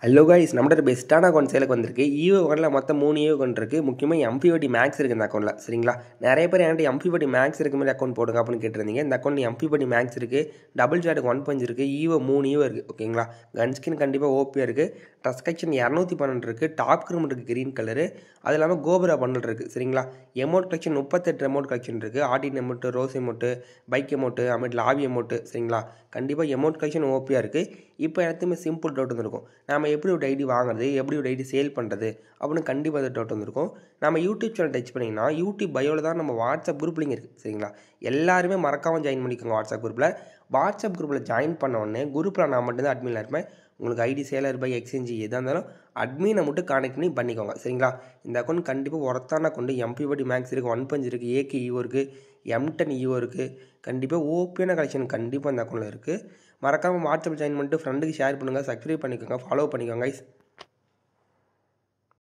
Hello guys, நம்மளோட பெஸ்ட்டான account சேலுக்கு வந்திருக்கு. ஈவோ அக்கௌண்ட்டில் மொத்தம் 3 ஈவோ அக்கௌண்ட் இருக்குது. முக்கியமாக எம்பி40 மேக்ஸ் இருக்குது இந்த அக்கௌண்ட்டில். சரிங்களா, நிறைய பேர் என்கிட்ட எம்பி40 மேக்ஸ் இருக்க மாதிரி அக்கௌண்ட் போடுங்க அப்படின்னு கேட்டிருந்தீங்க. இந்த அக்கௌண்ட் எம்பி40 மேக்ஸ் இருக்குது, டபுள் ஷாட்டுக்கு 1 பஞ்ச் இருக்குது, ஈவோ 3 ஈவோ இருக்குது. ஓகேங்களா, கன் ஸ்கின் கண்டிப்பாக ஓபியாக இருக்குது. ட்ரஸ்கக்ஷன் 212 இருக்குது, டாப் கிரிம் இருக்குது க்ரீன் கலரு. அது இல்லாமல் கோபுரா பண்டல் இருக்குது. சரிங்களா, எமௌண்ட் கலெக்ஷன் 38 எமௌண்ட் கலெக்ஷன் இருக்குது. ஆர்டின் எமௌண்ட்டு, ரோஸ் எமௌண்ட்டு, பைக் எமௌண்ட்டு, அப்புறம் லாபி எமௌண்ட்டு. சரிங்களா, கண்டிப்பாக எமௌண்ட் கலெக்ஷன் ஓபியாக இருக்குது. இப்போ எல்லாத்துக்குமே சிம்பிள் டவுட் வந்துருக்கும், நம்ம எப்படி ஒரு ஐடி வாங்குறது, எப்படி ஒரு ஐடி சேல் பண்ணுறது அப்படின்னு கண்டிப்பாக அது டவுட் வந்திருக்கும். நம்ம யூடியூப் சேனல் டச் பண்ணிங்கன்னா யூடியூப் பயோவில் தான் நம்ம வாட்ஸ்அப் குரூப் லிங்க் இருக்குது. சரிங்களா, எல்லாருமே மறக்காமல் ஜாயின் பண்ணிக்கோங்க வாட்ஸ்அப் குரூப்பில். வாட்ஸ்அப் குரூப்பில் ஜாயின் பண்ண உடனே குரூப்பில் நான் மட்டும்தான் அட்மினில் இருப்பேன். உங்களுக்கு ஐடி சேலர் பை எக்ஸ்சேஞ்ச் எதாக இருந்தாலும் அட்மினை மட்டும் கான்டெக்ட் பண்ணி பண்ணிக்கோங்க. சரிங்களா, இந்த அக்கௌண்ட் கண்டிப்பாக ஒருத்தான அக்கௌண்ட். எம்பி40 மேக்ஸ் இருக்குது, 1 பஞ்ச் இருக்குது, ஏகே ஈவோ இருக்குது, M10 ஈவோ இருக்குது. கண்டிப்பாக ஓபியான கலெக்ஷன் கண்டிப்பாக இந்த அக்கௌண்ட்டில் இருக்குது. மறக்காமல் வாட்ஸ்அப் ஜாயின் பண்ணிட்டு ஃப்ரெண்டுக்கு ஷேர் பண்ணுங்கள், சப்ஸ்கிரைப் பண்ணிக்கோங்க, ஃபாலோ பண்ணிக்கோங்க கைஸ்.